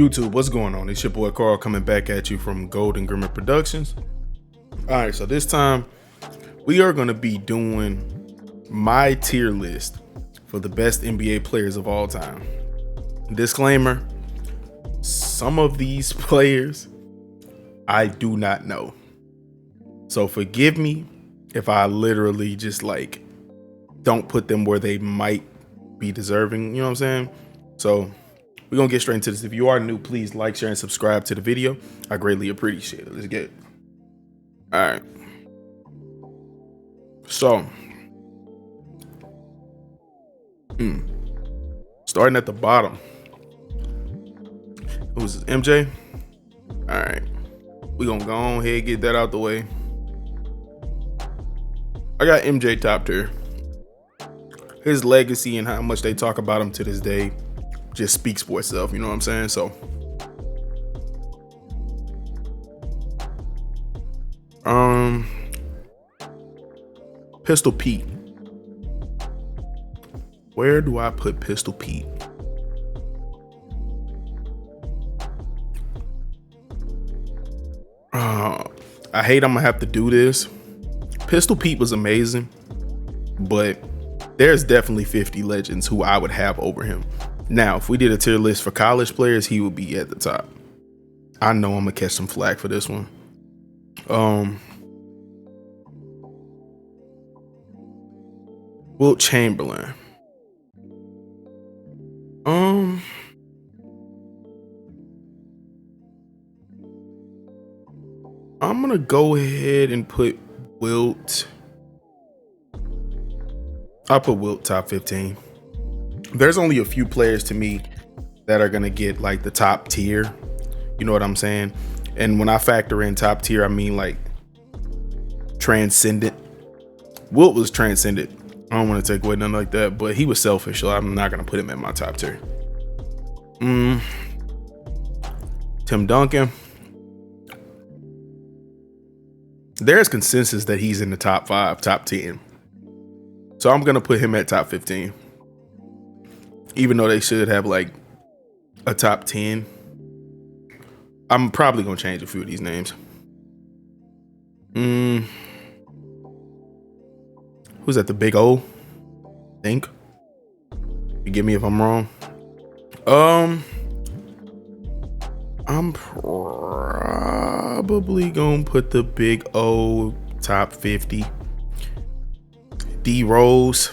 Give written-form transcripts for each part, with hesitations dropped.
YouTube, what's going on? It's your boy Carl coming back at you from Golden Grimmer Productions. All right, so this time we are going to be doing my tier list for the best NBA players of all time. Disclaimer, some of these players I do not know. So forgive me if I literally just don't put them where they might be deserving, you know what I'm saying? So we're gonna get straight into this. If you are new, please like, share, and subscribe to the video. I greatly appreciate it. Let's get it. All right. So, starting at the bottom. Who's MJ? All right. We're gonna go on ahead and get that out the way. I got MJ top tier. His legacy and how much they talk about him to this day just speaks for itself, you know what I'm saying? So Pistol Pete. Where do I put Pistol Pete? I hate I'm gonna have to do this. Pistol Pete was amazing, but there's definitely 50 legends who I would have over him. Now, if we did a tier list for college players, he would be at the top. I know I'm gonna catch some flack for this one. Wilt Chamberlain. I'm gonna go ahead and put Wilt. I'll put Wilt top 15. There's only a few players to me that are gonna get the top tier. You know what I'm saying? And when I factor in top tier, I mean transcendent. Wilt was transcendent. I don't want to take away nothing like that, but he was selfish, so I'm not gonna put him in my top tier. Tim Duncan. There's consensus that he's in the top 5, top 10. So I'm gonna put him at top 15. Even though they should have a top 10. I'm probably gonna change a few of these names. Who's that? The Big O? Think. Forgive me if I'm wrong. I'm probably gonna put the Big O top 50. D Rose.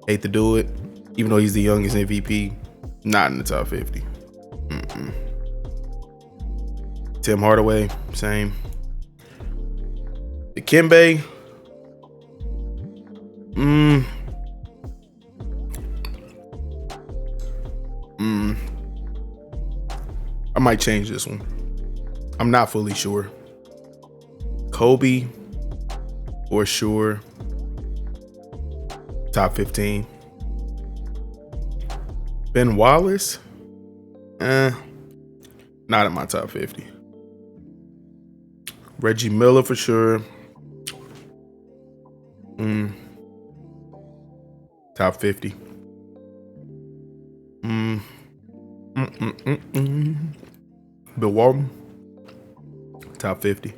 Hate to do it. Even though he's the youngest MVP, not in the top 50. Tim Hardaway, same. Dikembe. I might change this one. I'm not fully sure. Kobe, for sure. Top 15. Ben Wallace, not in my top 50. Reggie Miller for sure. Top 50. Bill Walton, top 50.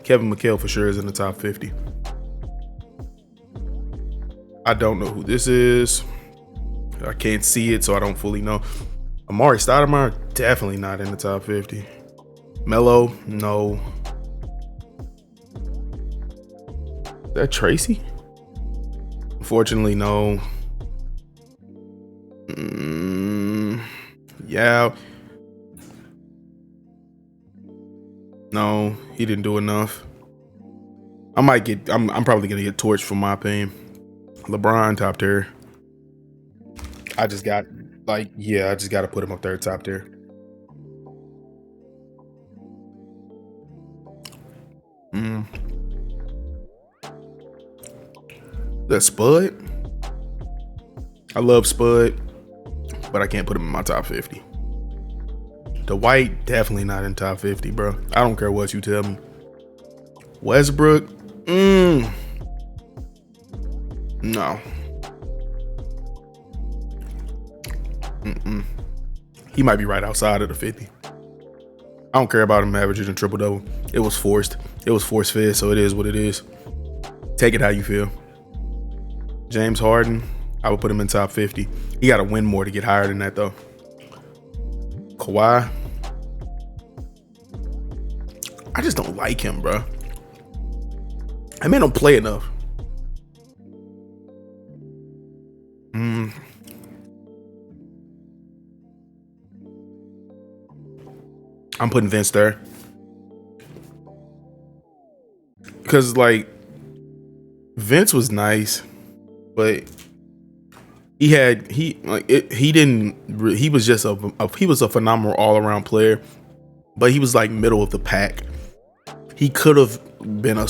Kevin McHale for sure is in the top 50. I don't know who this is. I can't see it, so I don't fully know. Amari Stoudemire, definitely not in the top 50. Melo, no. Is that Tracy? Unfortunately, no. Yeah. No, he didn't do enough. I'm probably gonna get torched for my opinion. LeBron top tier. I just got to put him up there top tier. That's Spud. I love Spud, but I can't put him in my top 50. Dwight, definitely not in top 50, bro. I don't care what you tell me. Westbrook, No. He might be right outside of the 50. I don't care about him averaging a triple double. It was forced. It was force fed, so it is what it is. Take it how you feel. James Harden, I would put him in top 50. He got to win more to get higher than that, though. Kawhi, I just don't like him, bro. I man don't play enough. I'm putting Vince there. Because, like, Vince was nice, but he was just he was a phenomenal all-around player, but he was like middle of the pack. He could have been a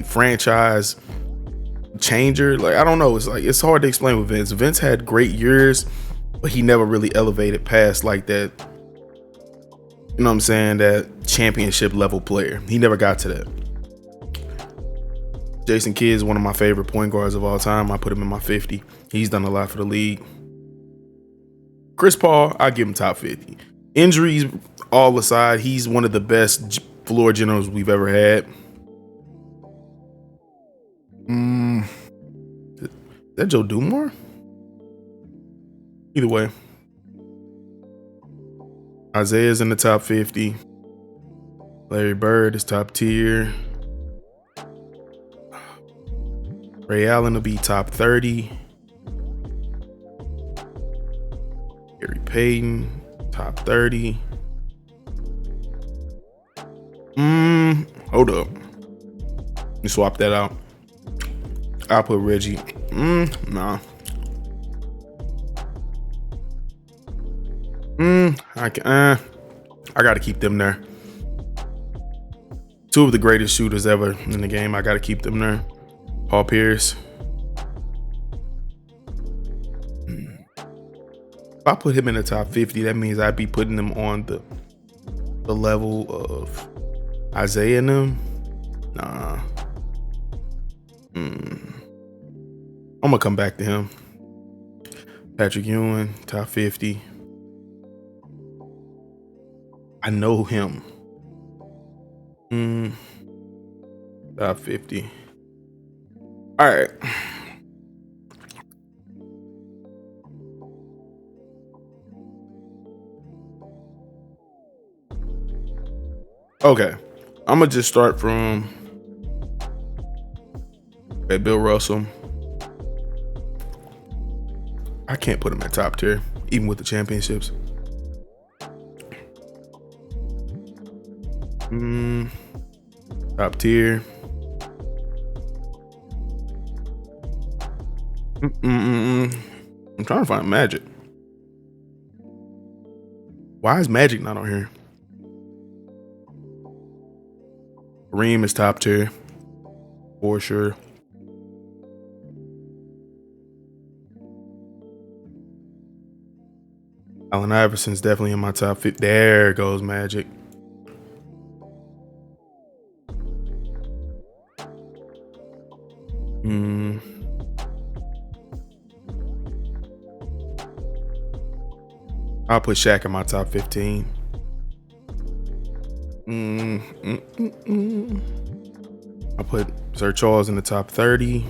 franchise changer. Like, I don't know. It's hard to explain with Vince. Vince had great years, but he never really elevated past like that. You know what I'm saying? That championship level player. He never got to that. Jason Kidd is one of my favorite point guards of all time. I put him in my 50. He's done a lot for the league. Chris Paul, I give him top 50. Injuries all aside, he's one of the best floor generals we've ever had. Is that Joe Dumars? Either way. Isaiah's in the top 50. Larry Bird is top tier. Ray Allen will be top 30. Gary Payton, top 30. Hold up. Let me swap that out. I'll put Reggie. Nah. I gotta keep them there. Two of the greatest shooters ever in the game. I gotta keep them there. Paul Pierce. If I put him in the top 50, that means I'd be putting him on the level of Isaiah and them. Nah. I'm gonna come back to him. Patrick Ewing, top 50. I know him. Top 50. All right. Okay. I'm gonna just start from Bill Russell. I can't put him at top tier, even with the championships. Top tier. I'm trying to find Magic. Why is Magic not on here? Kareem is top tier for sure. Allen Iverson's definitely in my top 50. There goes Magic. I'll put Shaq in my top 15. I'll put Sir Charles in the top 30.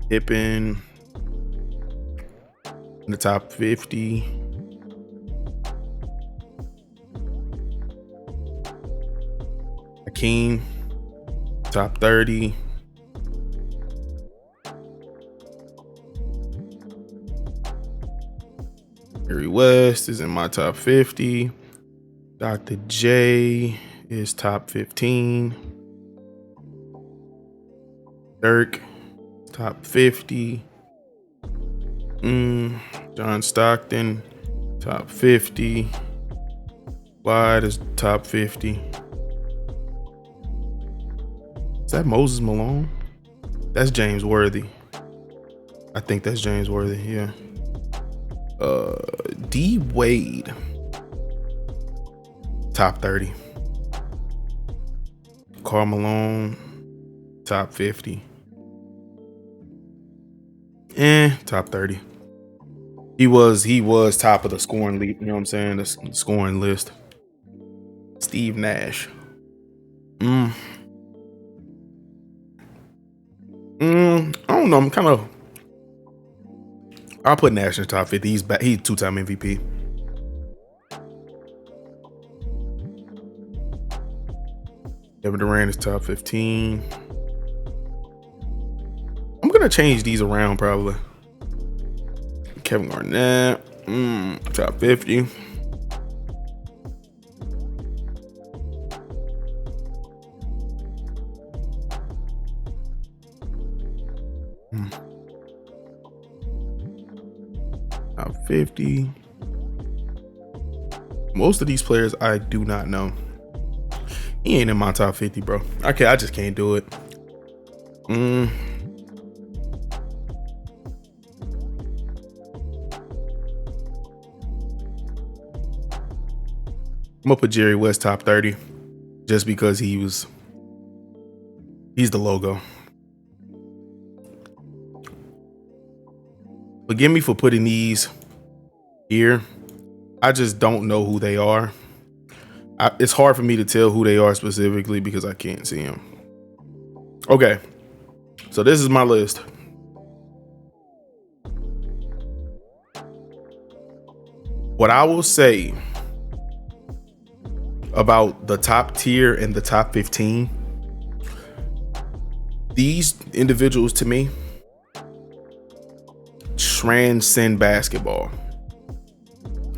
Pippen in the top 50. Hakeem, top 30. Jerry West is in my top 50. Dr. J is top 15. Dirk, top 50. John Stockton, top 50. Clyde is top 50. Is that Moses Malone? That's James Worthy. I think that's James Worthy, yeah. D Wade, top 30. Karl Malone, top 50. Top 30. He was top of the scoring lead, you know what I'm saying? The scoring list. Steve Nash. I don't know. I'll put Nash in the top 50. He's 2-time MVP. Kevin Durant is top 15. I'm gonna change these around probably. Kevin Garnett, top 50. Top 50. Most of these players I do not know. He ain't in my top 50, bro. Okay, I just can't do it. I'm gonna put Jerry West top 30 just because he's the logo. Forgive me for putting these here. I just don't know who they are. It's hard for me to tell who they are specifically because I can't see them. Okay, so this is my list. What I will say about the top tier and the top 15, these individuals to me transcend basketball,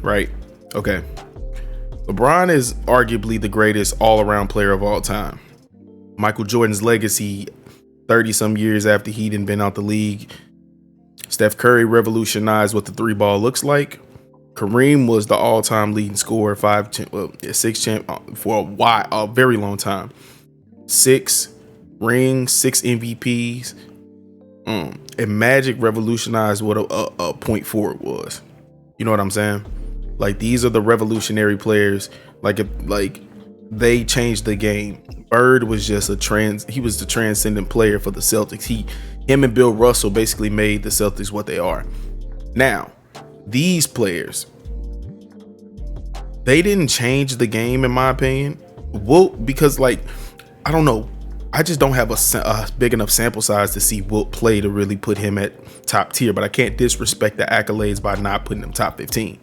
right? Okay. LeBron is arguably the greatest all-around player of all time. Michael Jordan's legacy 30 some years after he'd been out the league. Steph Curry revolutionized what the 3-ball looks like. Kareem was the all-time leading scorer, 6 champ for a very long time. 6 rings, 6 MVPs. And Magic revolutionized what a point forward was. You know what I'm saying? Like, these are the revolutionary players. Like they changed the game. Bird was just he was the transcendent player for the Celtics. Him and Bill Russell basically made the Celtics what they are. Now, these players, they didn't change the game in my opinion. Wilt, because I don't know. I just don't have a big enough sample size to see Wilt play to really put him at top tier, but I can't disrespect the accolades by not putting him top 15.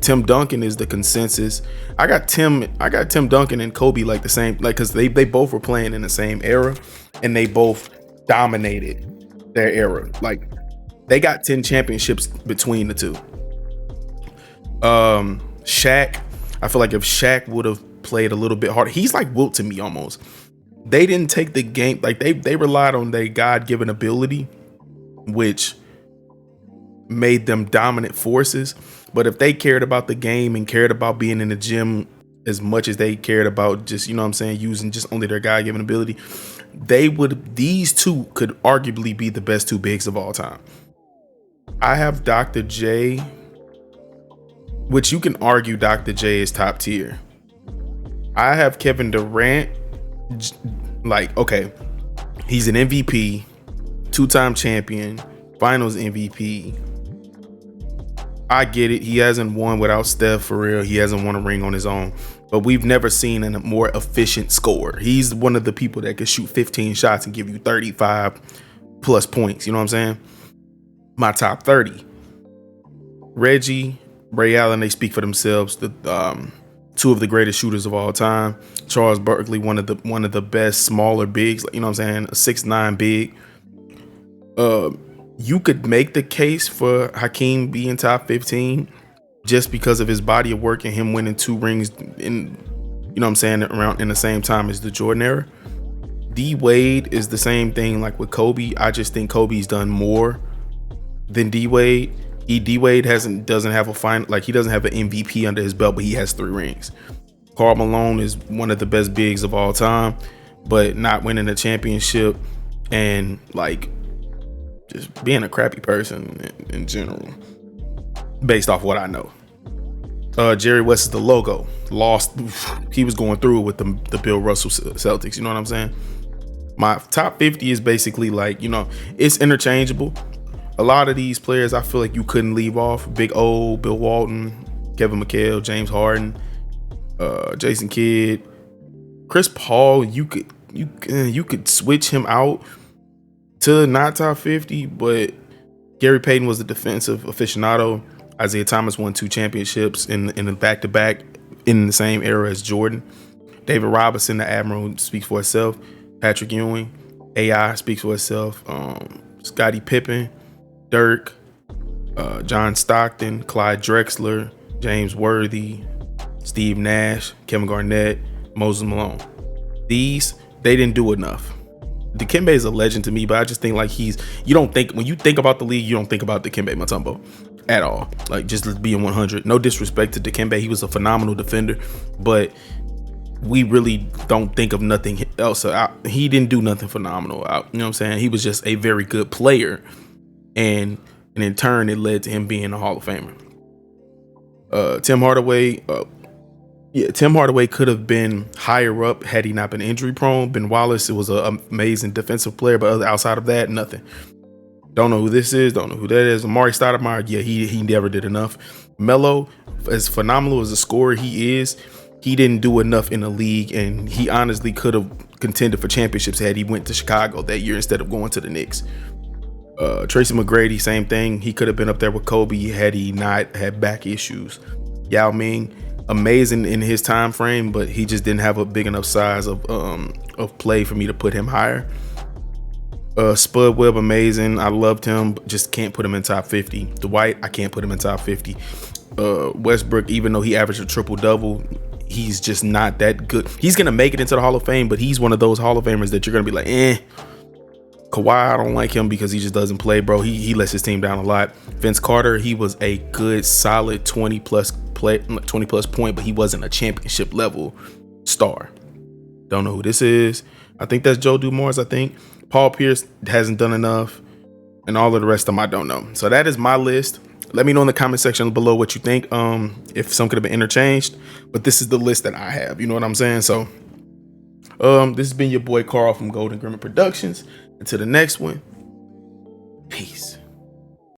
Tim Duncan is the consensus. I got Tim Duncan and Kobe the same, because they both were playing in the same era and they both dominated their era. They got 10 championships between the two. Shaq, I feel like if Shaq would have played a little bit harder, he's like Wilt to me almost. They didn't take the game, they relied on their God-given ability, which made them dominant forces. But if they cared about the game and cared about being in the gym as much as they cared about just, you know what I'm saying, using just only their God-given ability, these two could arguably be the best two bigs of all time. I have Dr. J, which you can argue Dr. J is top tier. I have Kevin Durant. Okay, he's an MVP, 2-time champion, finals MVP. I get it. He hasn't won without Steph for real. He hasn't won a ring on his own, but we've never seen a more efficient scorer. He's one of the people that can shoot 15 shots and give you 35 plus points. You know what I'm saying? My top 30. Reggie, Ray Allen, they speak for themselves. The two of the greatest shooters of all time. Charles Barkley, one of the best smaller bigs, you know what I'm saying? A 6'9" big. You could make the case for Hakeem being top 15 just because of his body of work and him winning 2 rings in, you know what I'm saying, around in the same time as the Jordan era. D Wade is the same thing with Kobe. I just think Kobe's done more than D Wade. D Wade doesn't have he doesn't have an MVP under his belt, but he has 3 rings. Karl Malone is one of the best bigs of all time, but not winning a championship and just being a crappy person in general, based off what I know. Jerry West is the logo. Lost. He was going through it with the Bill Russell Celtics. You know what I'm saying? My top 50 is basically like, you know, it's interchangeable. A lot of these players I feel like you couldn't leave off. Big O, Bill Walton, Kevin McHale, James Harden, Jason Kidd, Chris Paul. You could switch him out to not top 50, but Gary Payton was the defensive aficionado. Isaiah Thomas won 2 championships in the back-to-back in the same era as Jordan. David Robinson, the Admiral, speaks for itself. Patrick Ewing, AI speaks for itself. Scottie Pippen, Dirk, John Stockton, Clyde Drexler, James Worthy, Steve Nash, Kevin Garnett, Moses Malone. These, they didn't do enough. Dikembe is a legend to me, but I just think like when you think about the league, you don't think about Dikembe Mutombo at all. Like, just being 100. No disrespect to Dikembe, he was a phenomenal defender, but we really don't think of nothing else. He didn't do nothing phenomenal. You know what I'm saying? He was just a very good player, and in turn, it led to him being a Hall of Famer. Tim Hardaway. Tim Hardaway could have been higher up had he not been injury prone. Ben Wallace, it was an amazing defensive player, but outside of that, nothing. Don't know who this is. Don't know who that is. Amari Stoudemire, yeah, he never did enough. Melo, as phenomenal as a scorer he is, he didn't do enough in the league, and he honestly could have contended for championships had he went to Chicago that year instead of going to the Knicks. Tracy McGrady, same thing. He could have been up there with Kobe had he not had back issues. Yao Ming, amazing in his time frame, but he just didn't have a big enough size of play for me to put him higher. Spud Webb, amazing. I loved him, but just can't put him in top 50. Dwight, I can't put him in top 50. Westbrook, even though he averaged a triple-double, he's just not that good. He's going to make it into the Hall of Fame, but he's one of those Hall of Famers that you're going to be like, Kawhi, I don't like him because he just doesn't play, bro. He lets his team down a lot. Vince Carter, he was a good, solid 20 plus point, but he wasn't a championship level star. Don't know who this is. I think that's Joe Dumars. I think Paul Pierce hasn't done enough, and all of the rest of them I don't know. So that is my list. Let me know in the comment section below what you think. If some could have been interchanged, but this is the list that I have. You know what I'm saying? So this has been your boy Carl from Golden Grimmett Productions. Until the next one,